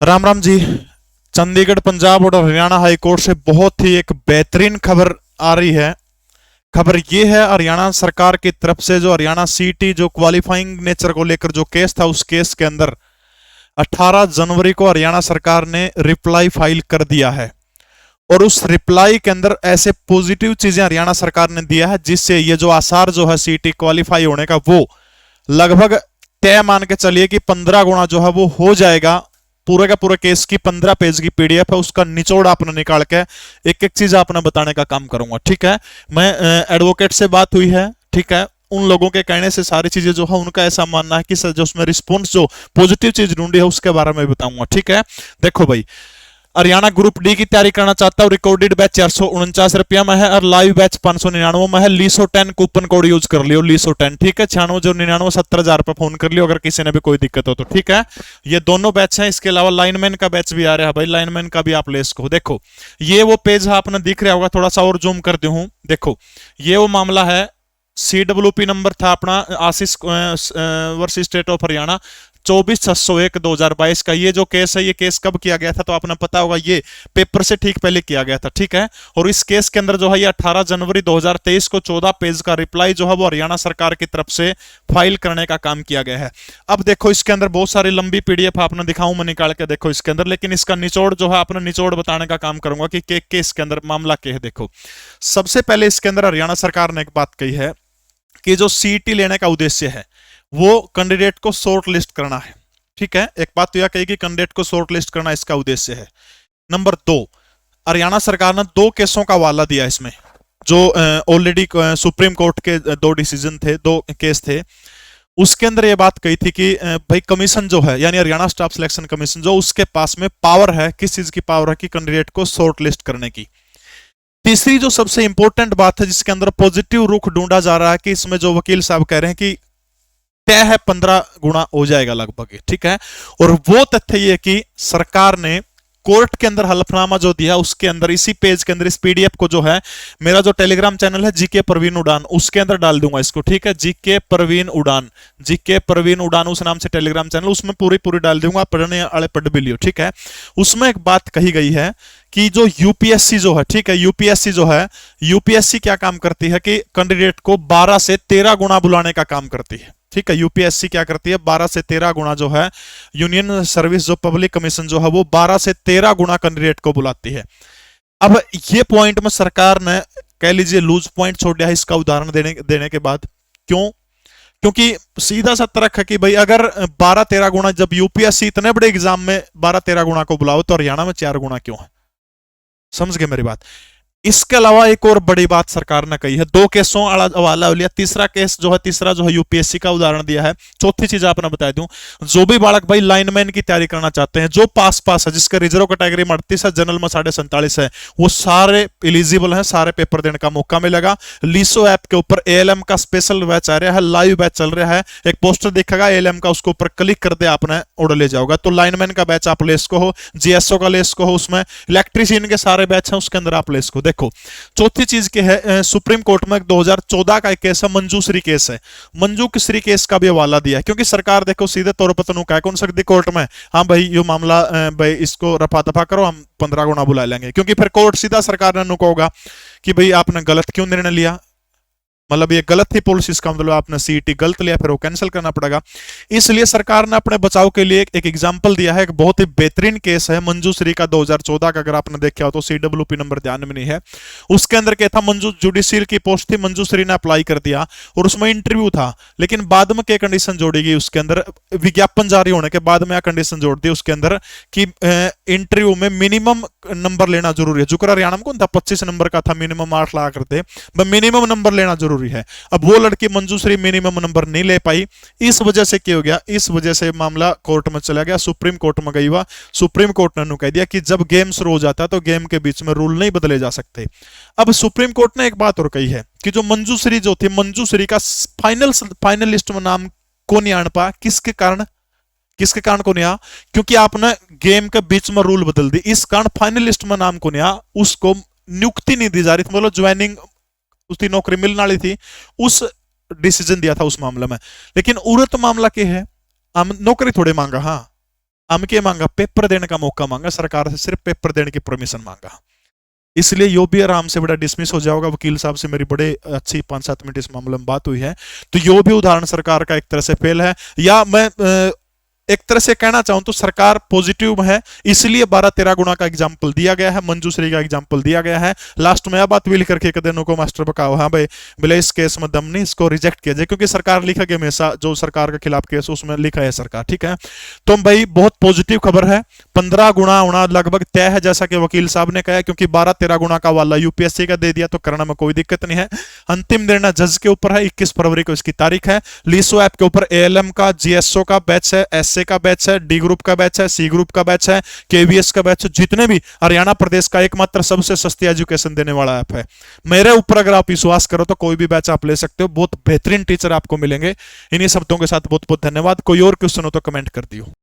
राम राम जी। चंडीगढ़ पंजाब और Haryana high court से बहुत ही एक बेहतरीन खबर आ रही है। खबर ये है, हरियाणा सरकार की तरफ से जो हरियाणा सीटी जो क्वालिफाइंग नेचर को लेकर जो केस था, उस केस के अंदर 18 जनवरी को हरियाणा सरकार ने रिप्लाई फाइल कर दिया है। और उस रिप्लाई के अंदर ऐसे पॉजिटिव चीजें हरियाणा सरकार ने दिया है जिससे ये जो आसार जो है सीटी क्वालिफाई होने का, वो लगभग तय मान के चलिए कि 15 गुना जो है वो हो जाएगा। पूरे का पूरे केस की 15 पेज की पीडीएफ है, उसका निचोड़ आपने निकाल के एक एक चीज आपने बताने का काम करूंगा। ठीक है, मैं एडवोकेट से बात हुई है। ठीक है, उन लोगों के कहने से सारी चीजें जो है उनका ऐसा मानना है कि सर जो उसमें रिस्पॉन्स जो पॉजिटिव चीज ढूंढी है उसके बारे में बताऊंगा। ठीक है, देखो भाई, हरियाणा ग्रुप डी की तैयारी करना चाहता हूँ। रिकॉर्डेड बैच 449 रुपया में है और लाइव बैच 599 में है। लीसो 10 कूपन कोड यूज कर लियो, लीसो 10। ठीक है, 96 70,000 रुपये फोन कर लियो अगर किसी ने भी कोई दिक्कत हो तो। ठीक है, ये दोनों बैच हैं। इसके अलावा लाइनमैन का बैच भी आ रहा है भाई, लाइनमैन का भी आप ले इसको। देखो, ये वो पेज है, आपने दिख रहा होगा, थोड़ा सा और जूम कर दूं। देखो, ये वो मामला है। CWP नंबर था अपना आशीष वर्सेस स्टेट ऑफ हरियाणा 24/601/2022 का। ये जो केस है, ये केस कब किया गया था तो आपने पता होगा, ये पेपर से ठीक पहले किया गया था। ठीक है, और इस केस के अंदर जो है ये 18 जनवरी 2023 को 14 पेज का रिप्लाई जो है वो हरियाणा सरकार की तरफ से फाइल करने का काम किया गया है। अब देखो, इसके अंदर बहुत सारी लंबी पीडीएफ आपने दिखाऊं मैं निकाल के, देखो इसके अंदर, लेकिन इसका निचोड़ जो है आपने निचोड़ बताने का काम करूंगा कि इसके अंदर मामला क्या है। देखो, सबसे पहले इसके अंदर हरियाणा सरकार ने एक बात कही है कि जो सीटी लेने का उद्देश्य है वो कैंडिडेट को शॉर्ट लिस्ट करना है। ठीक है, एक बात तो यह कही कि कैंडिडेट को शॉर्ट लिस्ट करना इसका उद्देश्य है। नंबर 2, हरियाणा सरकार ने 2 केसों का हवाला दिया इसमें, जो ऑलरेडी सुप्रीम कोर्ट के 2 डिसीजन थे, 2 केस थे। उसके अंदर यह बात कही थी कि भाई कमीशन जो है, यानी हरियाणा स्टाफ सिलेक्शन कमीशन, जो उसके पास में पावर है, किस चीज की पावर है कि कैंडिडेट को शॉर्ट लिस्ट करने की। तीसरी जो सबसे इंपॉर्टेंट बात है जिसके अंदर पॉजिटिव रुख ढूंढा जा रहा है कि इसमें जो वकील साहब कह रहे हैं कि तय है 15 गुना हो जाएगा लगभग। ठीक है, और वो तथ्य ये कि सरकार ने कोर्ट के अंदर हलफनामा जो दिया उसके अंदर, इसी पेज के अंदर, इस पीडीएफ को जो है, मेरा जो टेलीग्राम चैनल है जीके प्रवीण उड़ान, उसके अंदर डाल दूंगा इसको। ठीक है, जीके प्रवीण उड़ान, जीके प्रवीण उड़ान उस नाम से टेलीग्राम चैनल, उसमें पूरी पूरी डाल दूंगा, पढ़ने वाले पढ़ भी लियो। ठीक है, उसमें एक बात कही गई है कि जो यूपीएससी जो है, ठीक है, यूपीएससी जो है, यूपीएससी क्या काम करती है कि कैंडिडेट को 12 से 13 गुना बुलाने का काम करती है। ठीक है, यूपीएससी क्या करती है, 12 से 13 गुना जो है, यूनियन सर्विस जो पब्लिक कमीशन जो है वो 12 से 13 गुना कैंडिडेट को बुलाती है। अब ये पॉइंट में सरकार ने, कह लीजिए, लूज पॉइंट छोड़ दिया है इसका उदाहरण देने के बाद। क्यों? क्योंकि सीधा सा तर्क है कि भाई अगर 12-13 गुना, जब यूपीएससी इतने बड़े एग्जाम में 12-13 गुना को बुलाओ तो हरियाणा में 4 गुना क्यों है? समझ गए मेरी बात? इसके अलावा एक और बड़ी बात सरकार ने कही है, 2 केसों हवाला लिया, तीसरा केस जो है, तीसरा जो है यूपीएससी का उदाहरण दिया है। चौथी चीज आपने बता दूं, जो भी बालक भाई लाइनमैन की तैयारी करना चाहते हैं, जो पास है, जिसका रिजर्व कैटेगरी में 38 है, जनरल में 47.5 है, वो सारे एलिजिबल हैं, सारे पेपर देने का मौका मिलेगा। लीसो ऐप के ऊपर एएलएम का स्पेशल बैच आ रहा है, लाइव बैच चल रहा है, एक पोस्टर दिखेगा एएलएम का, उसके ऊपर क्लिक कर दे आपने, ऑर्डर ले जाओगा। तो लाइनमैन का बैच आप ले इसको हो, जीएसओ का ले इसको हो, उसमें इलेक्ट्रीशियन के सारे बैच हैं, उसके अंदर आप ले इसको। देखो, चौथी चीज क्या है, सुप्रीम कोर्ट में 2014 का एक केस है, मंजूश्री केस है, मंजूश्री केस का भी हवाला दिया है। क्योंकि सरकार देखो सीधे तौर पर तो कह कौन सकती कोर्ट में, हाँ भाई ये मामला भाई इसको रफा दफा करो, हम 15 गुना बुला लेंगे, क्योंकि फिर कोर्ट सीधा सरकार ने नुको होगा कि भाई आपने गलत क्यों निर्णय लिया, मतलब ये गलत थी पॉलिसी, इसका मतलब आपने सीईटी गलत लिया, फिर वो कैंसिल करना पड़ेगा। इसलिए सरकार ने अपने बचाव के लिए एक एग्जांपल दिया है, एक बहुत ही बेहतरीन केस है मंजूश्री का 2014 का, अगर आपने देखा हो तो, CWP नंबर ध्यान में नहीं है। उसके अंदर क्या था, मंजू जुडिशियल की पोस्ट थी, मंजूश्री ने अप्लाई कर दिया और उसमें इंटरव्यू था, लेकिन बाद में क्या कंडीशन जोड़ी गई उसके अंदर, विज्ञापन जारी होने के बाद में कंडीशन जोड़ दी उसके अंदर कि इंटरव्यू में मिनिमम नंबर लेना जरूरी है। जुकरा हरियाणा में कौन था, 25 नंबर का था, मिनिमम 8 लाख करते, मिनिमम नंबर लेना जरूरी है। अब वो लड़की मंजूश्री मिनिमम नंबर नहीं ले पाई, इस वजह से क्या हो गया, इस वजह से मामला कोर्ट में चला गया, सुप्रीम कोर्ट में गई हुआ। सुप्रीम कोर्ट ने कह दिया कि जब गेम शुरू हो जाता है तो गेम के बीच में रूल नहीं बदले जा सकते। अब सुप्रीम कोर्ट ने एक बात और कही है कि जो मंजूश्री जो थी, मंजूश्री का फाइनल लिस्ट में नाम को नहीं आन पा, किसके कारण, किसके कारण को नहीं आ, क्योंकि आपने गेम के बीच में रूल बदल दी, इस कारण फाइनल लिस्ट में नाम को नहीं आ, उसको नियुक्ति नहीं दी जा रही थी, मतलब ज्वाइनिंग, उसकी नौकरी मिलने वाली थी, उस डिसीजन दिया था उस मामले में। लेकिन उरत मामला क्या है, हम नौकरी थोड़े मांगा, हाँ के मांगा, पेपर देने का मौका मांगा सरकार से, सिर्फ पेपर देने की परमिशन मांगा। इसलिए यो भी आराम से बड़ा डिसमिस हो जाएगा। वकील साहब से मेरी बड़े अच्छी 5-7 मिनट इस मामले में बात हुई है। तो यो भी उदाहरण सरकार का एक तरह से फेल है, या मैं एक तरह से कहना चाहूं तो सरकार पॉजिटिव है, इसलिए 12-13 गुना का एग्जाम्पल दिया गया है, मंजूश्री का एग्जाम्पल दिया गया है। लास्ट में यह बात भी लिख करके एक दिन को मास्टर पकाओ, हाँ भाई बोले इस केस में दम नहीं, इसको रिजेक्ट किया जाए, क्योंकि सरकार लिखा गया हमेशा जो सरकार के खिलाफ केस उसमें लिखा है सरकार, ठीक है। तो भाई बहुत पॉजिटिव खबर है, 15 गुना होना लगभग तय है जैसा कि वकील साहब ने कहा, क्योंकि 12-13 गुना का वाला यूपीएससी का दे दिया तो करने में कोई दिक्कत नहीं है। अंतिम निर्णय जज के ऊपर है, 21 फरवरी को इसकी तारीख है। लीसो ऐप के ऊपर एएलएम का, जीएसओ का बैच है, एसए का बैच है, डी ग्रुप का बैच है, सी ग्रुप का बैच है, केवीएस का बैच है, जितने भी हरियाणा प्रदेश का एकमात्र सबसे सस्ती एजुकेशन देने वाला ऐप है। मेरे ऊपर अगर आप विश्वास करो तो कोई भी बैच आप ले सकते हो, बहुत बेहतरीन टीचर आपको मिलेंगे। इन्हीं शब्दों के साथ बहुत बहुत धन्यवाद। कोई और क्वेश्चन हो तो कमेंट कर दियो।